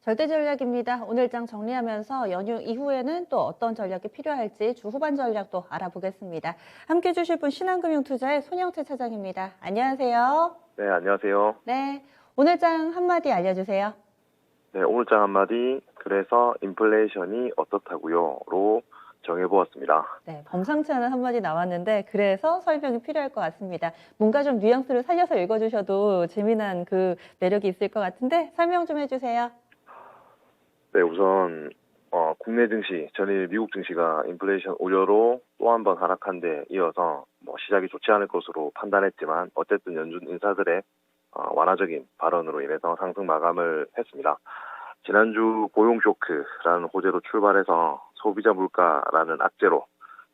절대 전략입니다. 오늘 장 정리하면서 연휴 이후에는 또 어떤 전략이 필요할지 주 후반 전략도 알아보겠습니다. 함께 해주실 분 신한금융투자의 손영태 차장입니다. 안녕하세요. 네, 안녕하세요. 네, 오늘 장 한마디 알려주세요. 네, 오늘 장 한마디, 그래서 인플레이션이 어떻다고요?로 정해보았습니다. 네, 범상치 않은 한마디 나왔는데 그래서 설명이 필요할 것 같습니다. 뭔가 좀 뉘앙스를 살려서 읽어주셔도 재미난 그 매력이 있을 것 같은데 설명 좀 해주세요. 네, 우선 국내 증시, 전일 미국 증시가 인플레이션 우려로 또 한 번 하락한 데 이어서 시작이 좋지 않을 것으로 판단했지만 어쨌든 연준 인사들의 완화적인 발언으로 인해서 상승 마감을 했습니다. 지난주 고용 쇼크라는 호재로 출발해서 소비자 물가라는 악재로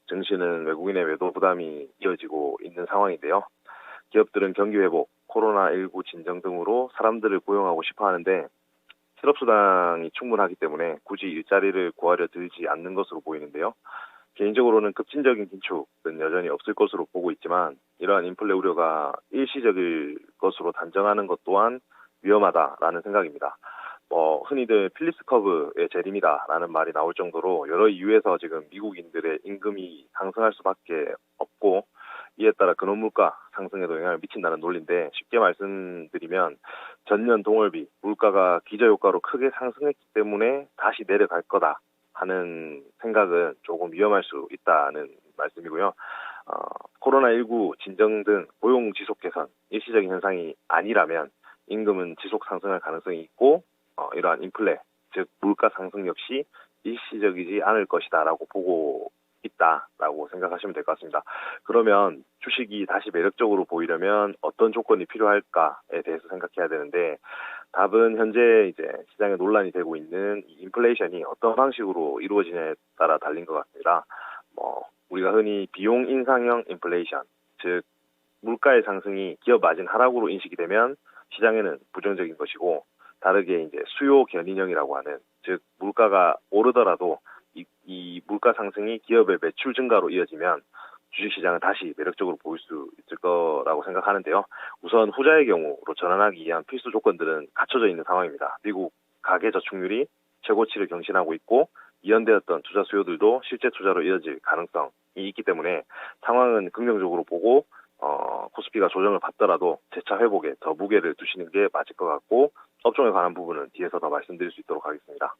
증시는 외국인의 매도 부담이 이어지고 있는 상황인데요. 기업들은 경기 회복, 코로나19 진정 등으로 사람들을 고용하고 싶어 하는데 실업수당이 충분하기 때문에 굳이 일자리를 구하려 들지 않는 것으로 보이는데요. 개인적으로는 급진적인 긴축은 여전히 없을 것으로 보고 있지만 이러한 인플레 우려가 일시적일 것으로 단정하는 것 또한 위험하다라는 생각입니다. 흔히들 필립스 커브의 재림이다라는 말이 나올 정도로 여러 이유에서 지금 미국인들의 임금이 상승할 수밖에 없고 이에 따라 근원물가 상승에도 영향을 미친다는 논리인데 쉽게 말씀드리면 전년 동월비 물가가 기저효과로 크게 상승했기 때문에 다시 내려갈 거다 하는 생각은 조금 위험할 수 있다는 말씀이고요. 코로나19 진정 등 고용 지속 개선 일시적인 현상이 아니라면 임금은 지속 상승할 가능성이 있고 이러한 인플레 즉 물가 상승 역시 일시적이지 않을 것이다라고 보고 있다라고 생각하시면 될 것 같습니다. 그러면 주식이 다시 매력적으로 보이려면 어떤 조건이 필요할까에 대해서 생각해야 되는데 답은 현재 이제 시장에 논란이 되고 있는 이 인플레이션이 어떤 방식으로 이루어지냐에 따라 달린 것 같습니다. 우리가 흔히 비용 인상형 인플레이션, 즉 물가의 상승이 기업 마진 하락으로 인식이 되면 시장에는 부정적인 것이고 다르게 이제 수요 견인형이라고 하는 즉 물가가 오르더라도 이 물가 상승이 기업의 매출 증가로 이어지면 주식시장은 다시 매력적으로 보일 수 있을 거라고 생각하는데요. 우선 후자의 경우로 전환하기 위한 필수 조건들은 갖춰져 있는 상황입니다. 미국 가계저축률이 최고치를 경신하고 있고 이연되었던 투자 수요들도 실제 투자로 이어질 가능성이 있기 때문에 상황은 긍정적으로 보고 코스피가 조정을 받더라도 재차 회복에 더 무게를 두시는 게 맞을 것 같고 업종에 관한 부분은 뒤에서 더 말씀드릴 수 있도록 하겠습니다.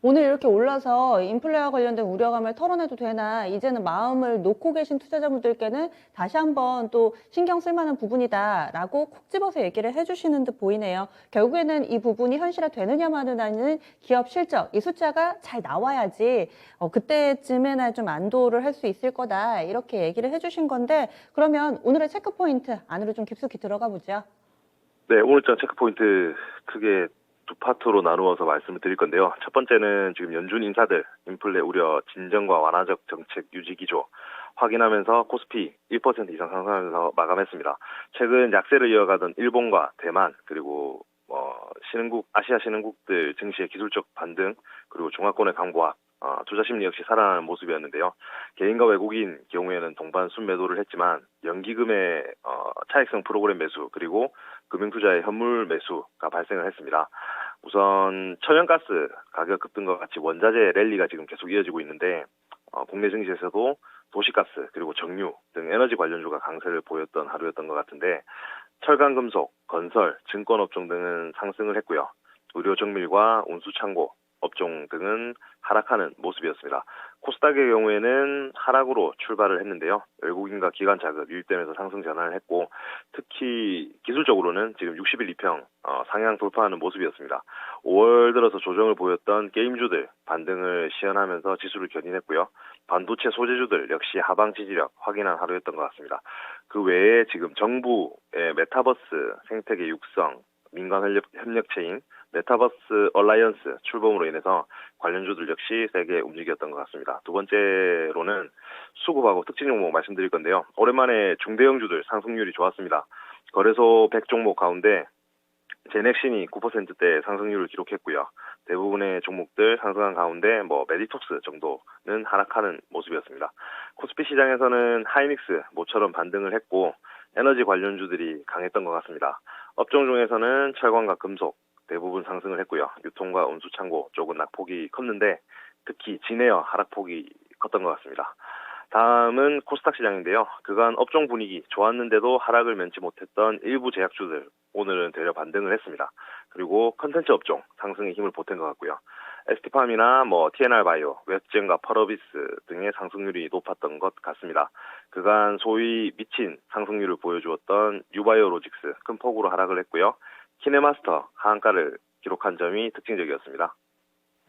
오늘 이렇게 올라서 인플레와 관련된 우려감을 털어내도 되나 이제는 마음을 놓고 계신 투자자분들께는 다시 한번 또 신경 쓸 만한 부분이다라고 콕 집어서 얘기를 해주시는 듯 보이네요. 결국에는 이 부분이 현실화 되느냐 마느냐는 기업 실적, 이 숫자가 잘 나와야지 그때쯤에나 좀 안도를 할 수 있을 거다 이렇게 얘기를 해주신 건데 그러면 오늘의 체크포인트 안으로 좀 깊숙이 들어가 보죠. 네, 오늘장 체크포인트 크게 두 파트로 나누어서 말씀을 드릴 건데요. 첫 번째는 지금 연준 인사들 인플레 우려 진정과 완화적 정책 유지 기조 확인하면서 코스피 1% 이상 상승하면서 마감했습니다. 최근 약세를 이어가던 일본과 대만 그리고 아시아 신흥국들 증시의 기술적 반등 그리고 중화권의 강보합 투자 심리 역시 살아나는 모습이었는데요. 개인과 외국인 경우에는 동반 순매도를 했지만 연기금의 차익성 프로그램 매수 그리고 금융투자의 현물 매수가 발생을 했습니다. 우선 천연가스 가격 급등과 같이 원자재 랠리가 지금 계속 이어지고 있는데 국내 증시에서도 도시가스 그리고 정유 등 에너지 관련주가 강세를 보였던 하루였던 것 같은데 철강금속, 건설, 증권업종 등은 상승을 했고요. 의료정밀과 운수창고 업종 등은 하락하는 모습이었습니다. 코스닥의 경우에는 하락으로 출발을 했는데요. 외국인과 기관 자금 유입되면서 상승 전환을 했고 특히 기술적으로는 지금 60일 이평 상향 돌파하는 모습이었습니다. 5월 들어서 조정을 보였던 게임주들 반등을 시현하면서 지수를 견인했고요. 반도체 소재주들 역시 하방 지지력 확인한 하루였던 것 같습니다. 그 외에 지금 정부의 메타버스 생태계 육성, 민간 협력체인 메타버스 얼라이언스 출범으로 인해서 관련주들 역시 세게 움직였던 것 같습니다. 두 번째로는 수급하고 특징 종목 말씀드릴 건데요. 오랜만에 중대형주들 상승률이 좋았습니다. 거래소 100종목 가운데 제넥신이 9%대 상승률을 기록했고요. 대부분의 종목들 상승한 가운데 메디톡스 정도는 하락하는 모습이었습니다. 코스피 시장에서는 하이닉스 모처럼 반등을 했고 에너지 관련주들이 강했던 것 같습니다. 업종 중에서는 철광과 금속, 대부분 상승을 했고요. 유통과 운수 창고 쪽은 낙폭이 컸는데 특히 진에어 하락폭이 컸던 것 같습니다. 다음은 코스닥 시장인데요. 그간 업종 분위기 좋았는데도 하락을 면치 못했던 일부 제약주들 오늘은 되려 반등을 했습니다. 그리고 컨텐츠 업종 상승에 힘을 보탠 것 같고요. ST팜이나 TNR 바이오, 웹젠과 펄어비스 등의 상승률이 높았던 것 같습니다. 그간 소위 미친 상승률을 보여주었던 뉴바이오로직스 큰 폭으로 하락을 했고요. 키네마스터 하한가를 기록한 점이 특징적이었습니다.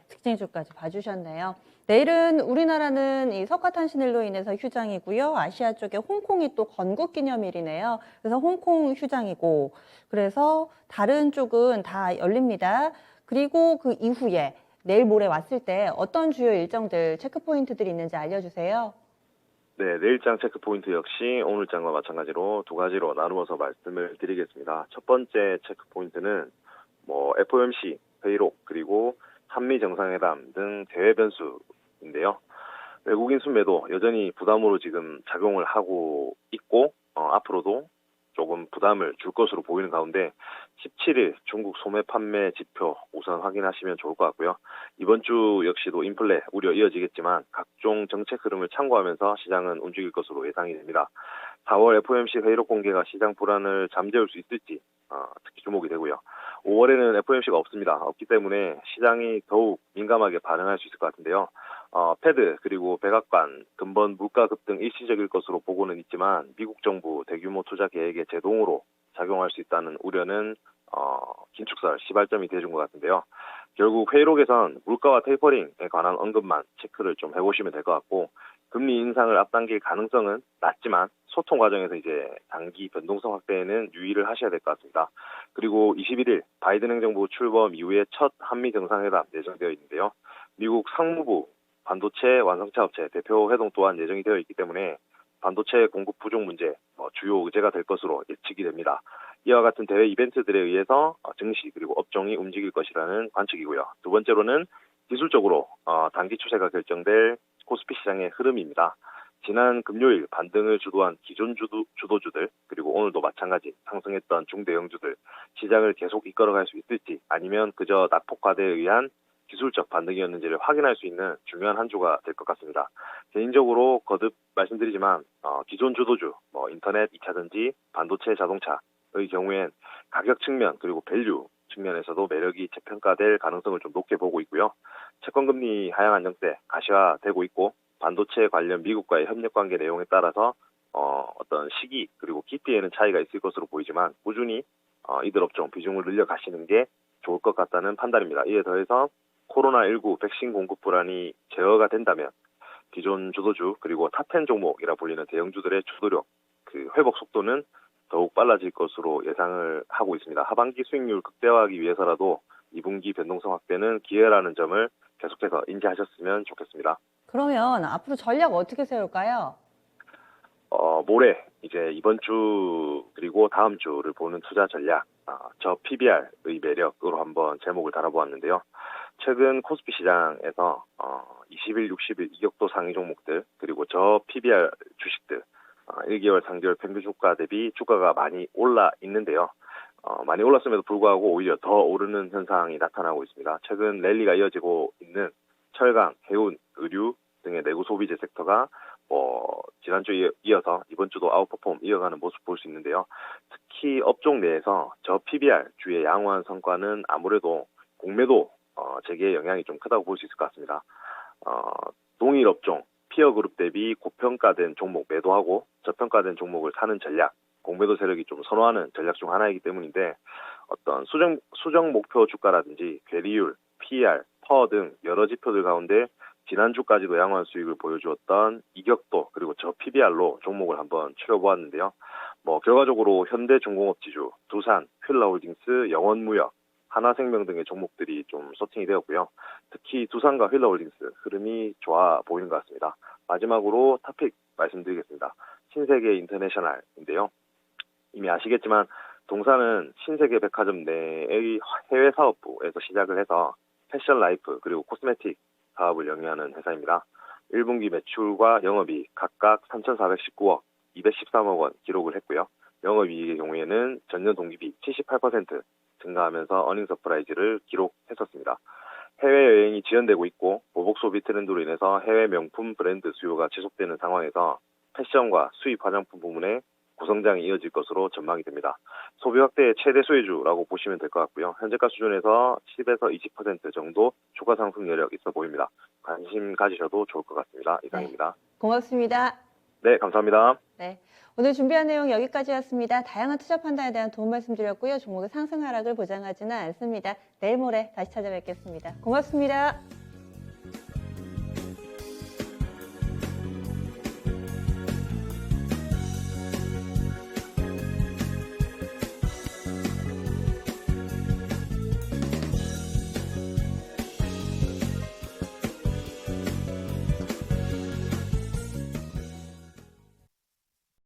특징주까지 봐주셨네요. 내일은 우리나라는 이 석가탄신일로 인해서 휴장이고요. 아시아 쪽에 홍콩이 또 건국기념일이네요. 그래서 홍콩 휴장이고, 그래서 다른 쪽은 다 열립니다. 그리고 그 이후에 내일 모레 왔을 때 어떤 주요 일정들, 체크포인트들이 있는지 알려주세요. 네, 내일장 체크포인트 역시 오늘장과 마찬가지로 두 가지로 나누어서 말씀을 드리겠습니다. 첫 번째 체크포인트는 FOMC 회의록 그리고 한미 정상회담 등 대외 변수인데요. 외국인 순매도 여전히 부담으로 지금 작용을 하고 있고 앞으로도 조금 부담을 줄 것으로 보이는 가운데 17일 중국 소매 판매 지표 우선 확인하시면 좋을 것 같고요. 이번 주 역시도 인플레 우려 이어지겠지만 각종 정책 흐름을 참고하면서 시장은 움직일 것으로 예상이 됩니다. 4월 FOMC 회의록 공개가 시장 불안을 잠재울 수 있을지 특히 주목이 되고요. 5월에는 FOMC가 없습니다. 없기 때문에 시장이 더욱 민감하게 반응할 수 있을 것 같은데요. 패드 그리고 백악관 근본 물가 급등 일시적일 것으로 보고는 있지만 미국 정부 대규모 투자 계획에 제동으로 작용할 수 있다는 우려는 긴축설 시발점이 돼준 것 같은데요. 결국 회의록에선 물가와 테이퍼링에 관한 언급만 체크를 좀 해보시면 될 것 같고 금리 인상을 앞당길 가능성은 낮지만 소통 과정에서 이제 단기 변동성 확대에는 유의를 하셔야 될 것 같습니다. 그리고 21일 바이든 행정부 출범 이후에 첫 한미 정상회담 예정되어 있는데요. 미국 상무부 반도체 완성차 업체 대표 회동 또한 예정이 되어 있기 때문에 반도체 공급 부족 문제 주요 의제가 될 것으로 예측이 됩니다. 이와 같은 대외 이벤트들에 의해서 증시 그리고 업종이 움직일 것이라는 관측이고요. 두 번째로는 기술적으로 단기 추세가 결정될 코스피 시장의 흐름입니다. 지난 금요일 반등을 주도한 기존 주도주들 그리고 오늘도 마찬가지 상승했던 중대형주들 시장을 계속 이끌어갈 수 있을지 아니면 그저 낙폭 과대에 의한 기술적 반등이었는지를 확인할 수 있는 중요한 한 주가 될 것 같습니다. 개인적으로 거듭 말씀드리지만 기존 주도주, 인터넷, 2차전지, 반도체, 자동차의 경우엔 가격 측면 그리고 밸류 측면에서도 매력이 재평가될 가능성을 좀 높게 보고 있고요. 채권금리 하향 안정세 가시화되고 있고 반도체 관련 미국과의 협력관계 내용에 따라서 어떤 시기 그리고 깊이에는 차이가 있을 것으로 보이지만 꾸준히 이들 업종 비중을 늘려가시는 게 좋을 것 같다는 판단입니다. 이에 더해서 코로나19 백신 공급 불안이 제어가 된다면 기존 주도주 그리고 탑10 종목이라 불리는 대형주들의 주도력 그 회복 속도는 더욱 빨라질 것으로 예상을 하고 있습니다. 하반기 수익률 극대화하기 위해서라도 2분기 변동성 확대는 기회라는 점을 계속해서 인지하셨으면 좋겠습니다. 그러면 앞으로 전략 어떻게 세울까요? 모레 이제 이번 주 그리고 다음 주를 보는 투자 전략, 저 PBR의 매력으로 한번 제목을 달아보았는데요. 최근 코스피 시장에서 20일, 60일 이격도 상위 종목들 그리고 저 PBR 주식들 1개월, 3개월 평균 주가 대비 주가가 많이 올라 있는데요. 많이 올랐음에도 불구하고 오히려 더 오르는 현상이 나타나고 있습니다. 최근 랠리가 이어지고 있는 철강, 해운, 의류 등의 내구 소비재 섹터가 지난주에 이어서 이번 주도 아웃퍼폼 이어가는 모습 볼 수 있는데요. 특히 업종 내에서 저 PBR 주의 양호한 성과는 아무래도 공매도 재개의 영향이 좀 크다고 볼 수 있을 것 같습니다. 동일 업종, 피어 그룹 대비 고평가된 종목 매도하고 저평가된 종목을 사는 전략, 공매도 세력이 좀 선호하는 전략 중 하나이기 때문인데 어떤 수정 목표 주가라든지 괴리율, PER, 퍼 등 여러 지표들 가운데 지난주까지도 양호한 수익을 보여주었던 이격도 그리고 저 PBR로 종목을 한번 추려보았는데요. 결과적으로 현대중공업지주, 두산, 휠라홀딩스, 영원무역, 하나생명 등의 종목들이 좀 서팅이 되었고요. 특히 두산과 휠라홀딩스 흐름이 좋아 보이는 것 같습니다. 마지막으로 탑픽 말씀드리겠습니다. 신세계 인터내셔널인데요. 이미 아시겠지만 동사는 신세계 백화점 내의 해외 사업부에서 시작을 해서 패션 라이프 그리고 코스메틱 사업을 영위하는 회사입니다. 1분기 매출과 영업이익 각각 3,419억, 213억 원 기록을 했고요. 영업이익의 경우에는 전년 동기비 78% 증가하면서 어닝 서프라이즈를 기록했었습니다. 해외여행이 지연되고 있고 보복 소비 트렌드로 인해서 해외 명품 브랜드 수요가 지속되는 상황에서 패션과 수입 화장품 부문의 고성장이 이어질 것으로 전망이 됩니다. 소비 확대의 최대 수혜주라고 보시면 될 것 같고요. 현재가 수준에서 10에서 20% 정도 추가 상승 여력 있어 보입니다. 관심 가지셔도 좋을 것 같습니다. 이상입니다. 고맙습니다. 네, 감사합니다. 네, 오늘 준비한 내용 여기까지였습니다. 다양한 투자 판단에 대한 도움 말씀드렸고요. 종목의 상승 하락을 보장하지는 않습니다. 내일 모레 다시 찾아뵙겠습니다. 고맙습니다.